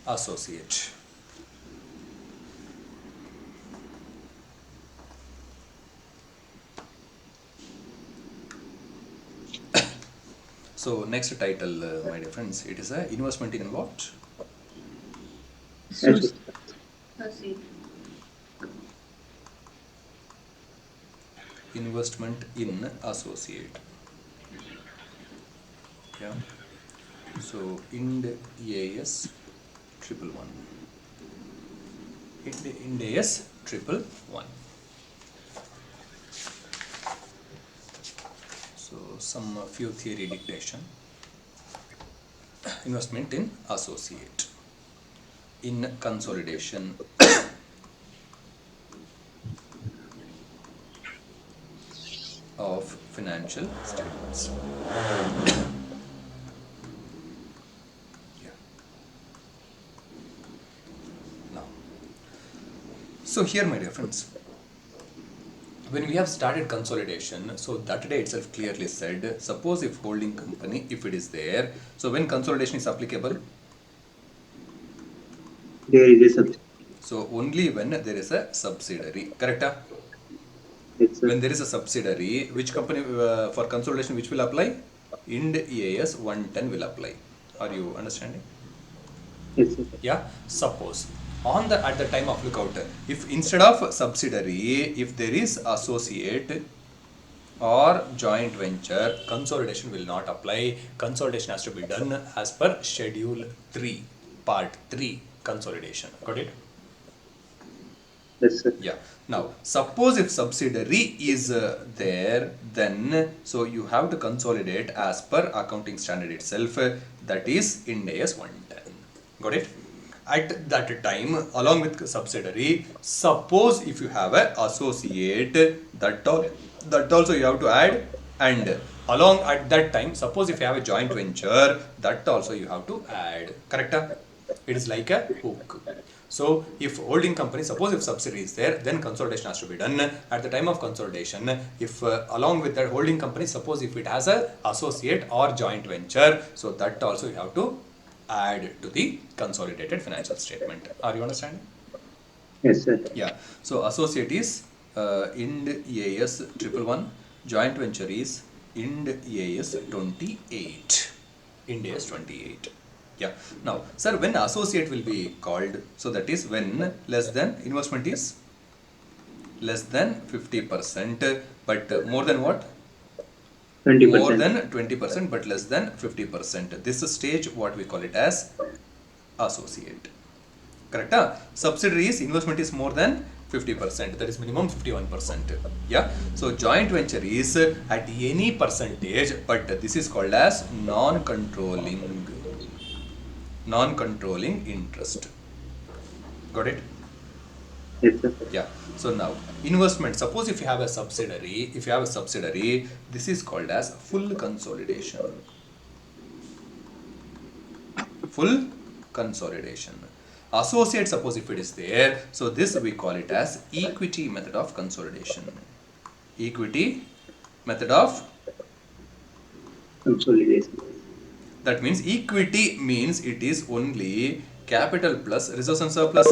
associate. So next title, my dear friends, it is a investment in what? Associate. Investment in associate. Yeah. So Ind AS triple one. Ind AS triple one. So some few theory dictation. Investment in associate. In consolidation of financial statements. Yeah. Now, so here, my dear friends, when we have started consolidation, so that day itself clearly said, suppose if holding company, if it is there, so when consolidation is applicable, There is a subsidy. so only when there is a subsidiary, correct? Yes, sir. When there is a subsidiary, which company for consolidation which will apply? Ind AS 110 will apply. Are you understanding? Yes, sir. Yeah. Suppose on the at the time of lookout, if instead of subsidiary, if there is associate or joint venture, consolidation will not apply. Consolidation has to be done as per schedule 3, part 3 consolidation. Got it? Yes, sir. Yeah. Now, suppose if subsidiary is there, then so you have to consolidate as per accounting standard itself. That is Ind AS 110. Got it? At that time, along with subsidiary, suppose if you have a associate, that also you have to add, and along at that time, suppose if you have a joint venture, that also you have to add. Correct? It is like a hook. So if holding company, suppose if subsidiary is there, then consolidation has to be done. At the time of consolidation, if along with that holding company, suppose if it has a associate or joint venture, so that also you have to add to the consolidated financial statement. Are you understanding? Yes, sir. Yeah. So associate is Ind AS 111, joint venture is Ind AS 28. Ind AS 28. Yeah. Now, sir, when associate will be called, so that is when less than investment is less than 50%, but more than what? More 20%. than 20%, but less than 50%. This stage, what we call it as associate. Correct? Subsidiaries investment is more than 50%, that is minimum 51%. Yeah. So joint venture is at any percentage, but this is called as non-controlling interest. Got it? Yes, sir. Yeah. So now investment, suppose if you have a subsidiary, this is called as full consolidation. Full consolidation. Associate, suppose if it is there, so this we call it as equity method of consolidation. Equity method of, Consolidation. that means equity means it is only capital plus reserves and surplus.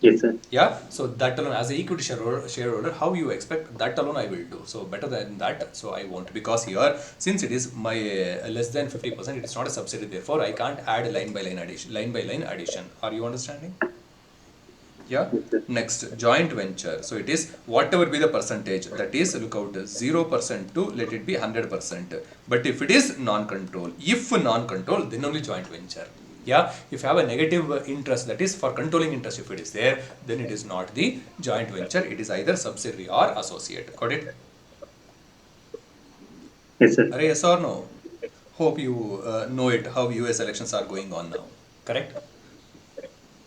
Yes, sir. Yeah, so that alone, as a equity shareholder, how you expect that alone I will do. So better than that, so I won't, because here since it is my less than 50%, it is not a subsidy. Therefore, I can't add line by line addition. Line by line addition. Are you understanding? Yeah. Yes, sir. Next, joint venture. So it is whatever be the percentage. That is, look out, 0% to let it be 100%. But if it is non-control, then only joint venture. Yeah. If you have a negative interest, that is for controlling interest, if it is there, then it is not the joint venture. It is either subsidiary or associate. Got it? Yes, sir. Yes or no? Hope you know it. How US elections are going on now. Correct?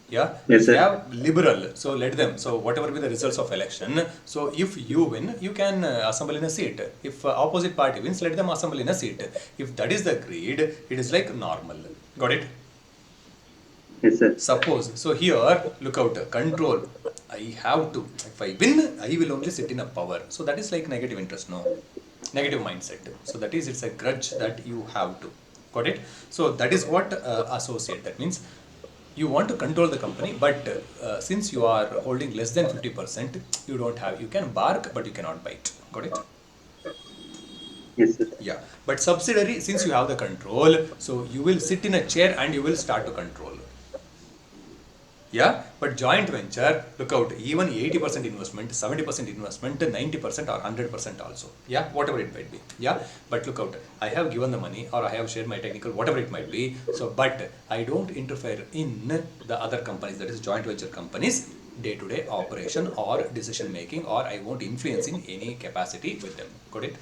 Yeah, Yes, if you sir. have liberal, so let them. So whatever be the results of election, so if you win, you can assemble in a seat. If opposite party wins, let them assemble in a seat. If that is the greed, it is like normal. Got it? Yes, sir. Suppose, so here, look out, control. I have to. If I win, I will only sit in a power. So that is like negative interest, no? Negative mindset. So that is, it's a grudge that you have to. Got it? So that is what associate. That means you want to control the company, but since you are holding less than 50%, you don't have. You can bark, but you cannot bite. Got it? Yes, sir. Yeah. But subsidiary, since you have the control, so you will sit in a chair and you will start to control. Yeah, but joint venture, look out, even 80% investment, 70% investment, 90% or 100% also. Yeah, whatever it might be. Yeah, but look out, I have given the money or I have shared my technical, whatever it might be. So, but I don't interfere in the other companies, that is joint venture companies, day-to-day operation or decision making, or I won't influence in any capacity with them. Got it?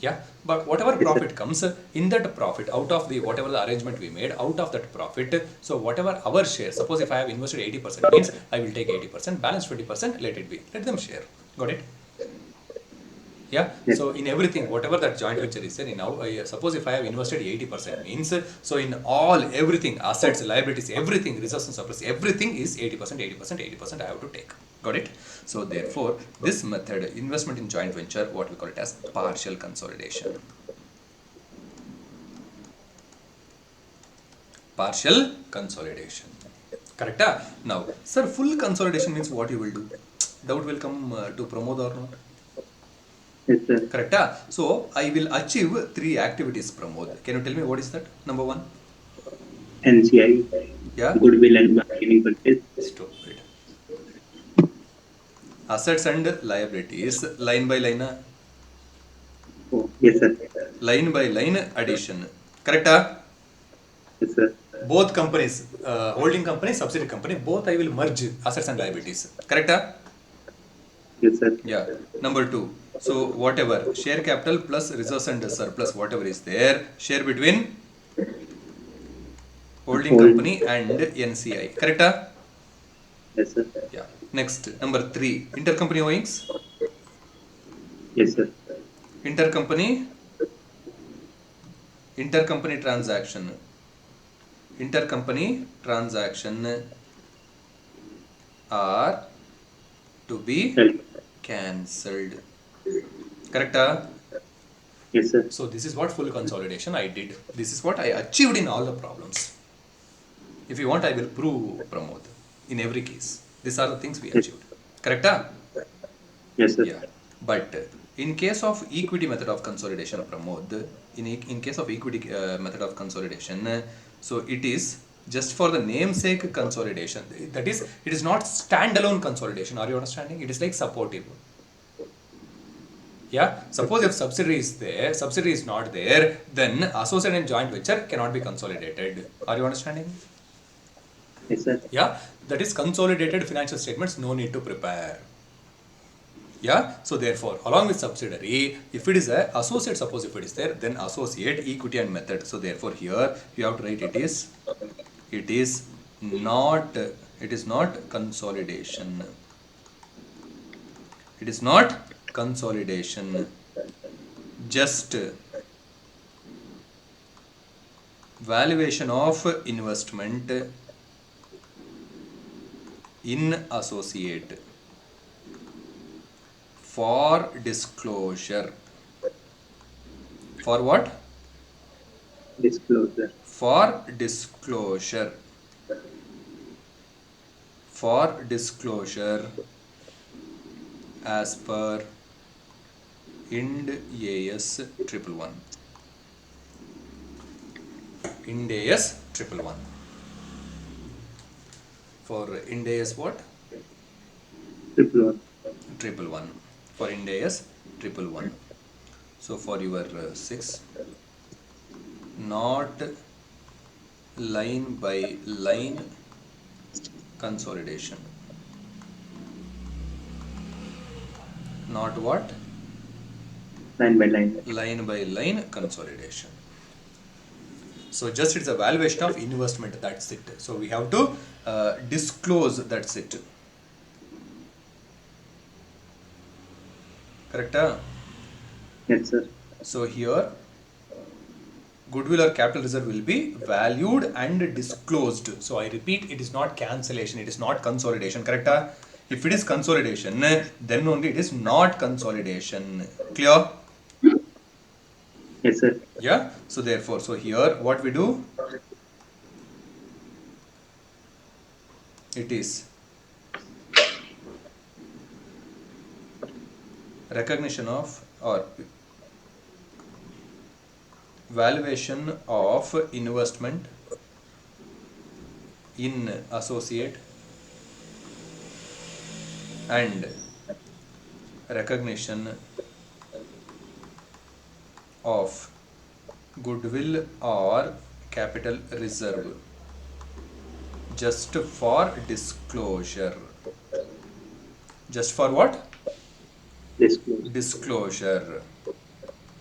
Yeah, but whatever Yes, sir. profit comes, in that profit, out of the whatever the arrangement we made, out of that profit, so whatever our share, suppose if I have invested 80%, means I will take 80%, balance 20%, let it be, let them share. Got it? Yeah, Yes. so in everything, whatever that joint venture is there, now, suppose if I have invested 80% means, so in all, everything, assets, liabilities, everything, reserves and surplus, everything is 80%, 80%, 80% I have to take. Got it? So therefore, this method, investment in joint venture, what we call it as partial consolidation. Partial consolidation. Correct? Now, sir, full consolidation means what you will do? Doubt will come to Pramod or not? Yes, sir. Correct? So, I will achieve 3 activities, Pramod. Can you tell me what is that? Number 1? NCI, Yeah? goodwill and bargaining purchase. Stupid. Assets and liabilities, line by line, Oh, yes, sir. line by line addition. Correct? Yes, sir. Both companies, holding company, subsidiary company, both I will merge assets and liabilities. Correct? Yes, sir. Yeah. Number 2. So whatever share capital plus reserves and surplus, whatever is there, share between holding Hold. company and NCI. Correct? Yes, sir. Yeah. Next, number 3. Intercompany owings. Yes, sir. Intercompany transaction. Intercompany transaction are to be Right. cancelled. Correct? Yes, sir. So this is what full consolidation I did. This is what I achieved in all the problems. If you want, I will prove, Pramod, in every case. These are the things we achieved. Correct? Yes, sir. Yeah. But in case of equity method of consolidation, Pramod, in case of equity method of consolidation, so it is just for the namesake consolidation. That is, it is not standalone consolidation. Are you understanding? It is like supportive. Yeah. Suppose if subsidiary is there, subsidiary is not there, then associate and joint venture cannot be consolidated. Are you understanding? Yes, sir. Yeah. That is consolidated financial statements, no need to prepare. Yeah. So therefore, along with subsidiary, if it is a associate, suppose if it is there, then associate, equity and method. So therefore, here you have to write it is not consolidation. It is not consolidation. Just valuation of investment in associate for disclosure. For what? Disclosure. For disclosure. For disclosure as per Ind AS 111. Ind AS 111. For Ind AS what? 111. 111. For Ind AS 111. So for your 6, not line by line consolidation. Not what? Line by line. Line by line consolidation. So just it's a valuation of investment, that's it. So we have to disclose, that's it. Correct? Yes, sir. So here goodwill or capital reserve will be valued and disclosed. So I repeat, it is not cancellation, it is not consolidation. Correct? If it is consolidation, then only it is not consolidation. Clear? Yes, sir. Yeah. So therefore, so here what we do, it is recognition of or valuation of investment in associate and recognition of goodwill or capital reserve just for disclosure. Just for what? Disclose. Disclosure.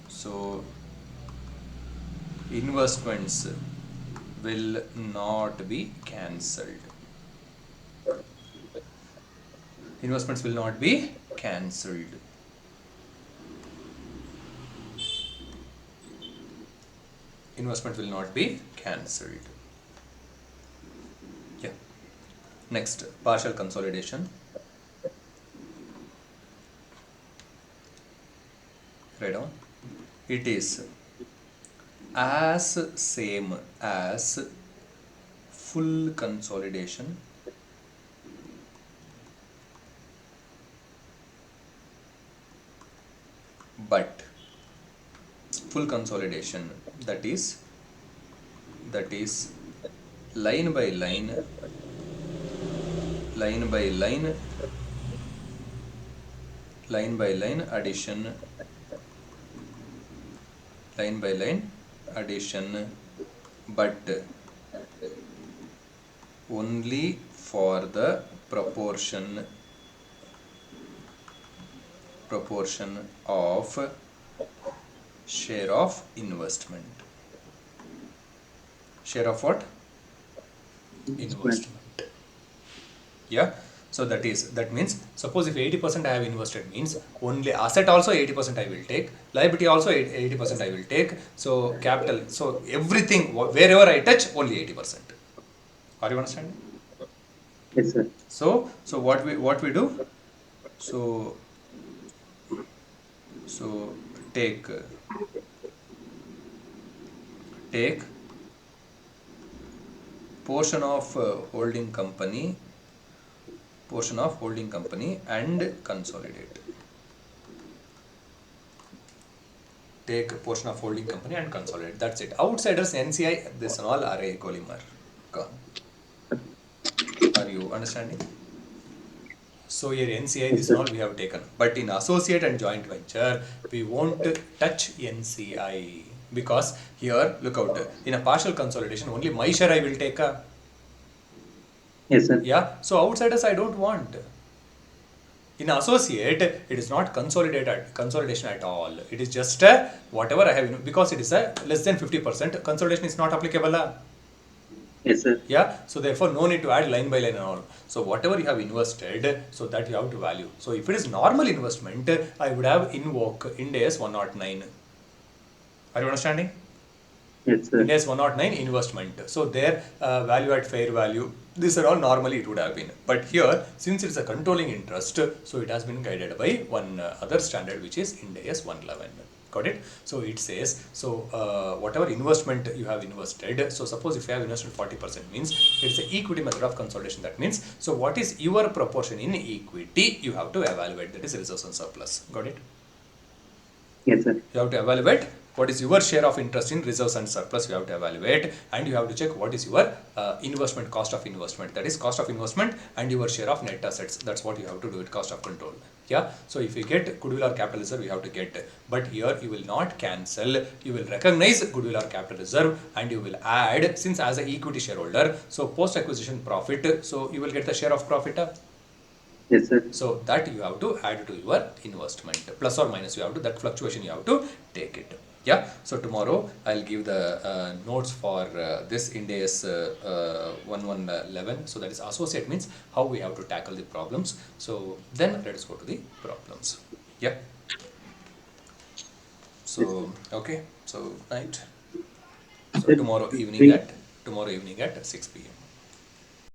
So investments will not be cancelled. Investments will not be cancelled. Investment will not be cancelled. Yeah. Next, partial consolidation. Write down. It is as same as full consolidation but full consolidation, that is line by line, line by line, line by line addition, line by line addition, but only for the proportion of share of investment. Share of what? Investment. Yeah. So that means suppose if 80% I have invested means only asset also 80% I will take, liability also 80% I will take, so capital, so everything wherever I touch only 80%. Are you understanding? Yes, sir. So what we do, so so take portion of holding company and consolidate. Take a portion of holding company and consolidate. That's it. Outsiders, NCI, this and all are a Golimar. Gone. Are you understanding? So here NCI, Yes, this and sir. all we have taken. But in associate and joint venture, we won't touch NCI. Because here, look out, in a partial consolidation, only my share I will take. Yes, sir. Yeah. So outsiders I don't want. In associate, it is not consolidation at all. It is just whatever I have, because it is a less than 50%. Consolidation is not applicable. Yes, sir. Yeah. So therefore, no need to add line by line and all. So whatever you have invested, so that you have to value. So if it is normal investment, I would have invoke Ind AS 109. Are you understanding? Yes, sir. Ind AS 109 investment. So their value at fair value, these are all normally it would have been. But here, since it is a controlling interest, so it has been guided by one other standard, which is Ind AS 111. Got it? So it says, so whatever investment you have invested, so suppose if you have invested 40% means it's an equity method of consolidation. That means, so what is your proportion in equity, you have to evaluate, that is reserves and surplus. Got it? Yes, sir. You have to evaluate what is your share of interest in reserves and surplus. You have to evaluate, and you have to check what is your investment, cost of investment, that is cost of investment, and your share of net assets. That's what you have to do it, cost of control. Yeah. So if you get goodwill or capital reserve, you have to get, but here you will not cancel, you will recognize goodwill or capital reserve, and you will add, since as an equity shareholder, so post acquisition profit, so you will get the share of profit. Yes, sir. So that you have to add to your investment, plus or minus, you have to, that fluctuation you have to take it. Yeah. So tomorrow I'll give the notes for this Ind AS 1111. So that is associate means how we have to tackle the problems. So then let us go to the problems. Yeah. Yes, sir. So okay. So night. So Sir, tomorrow evening three. at 6 p.m.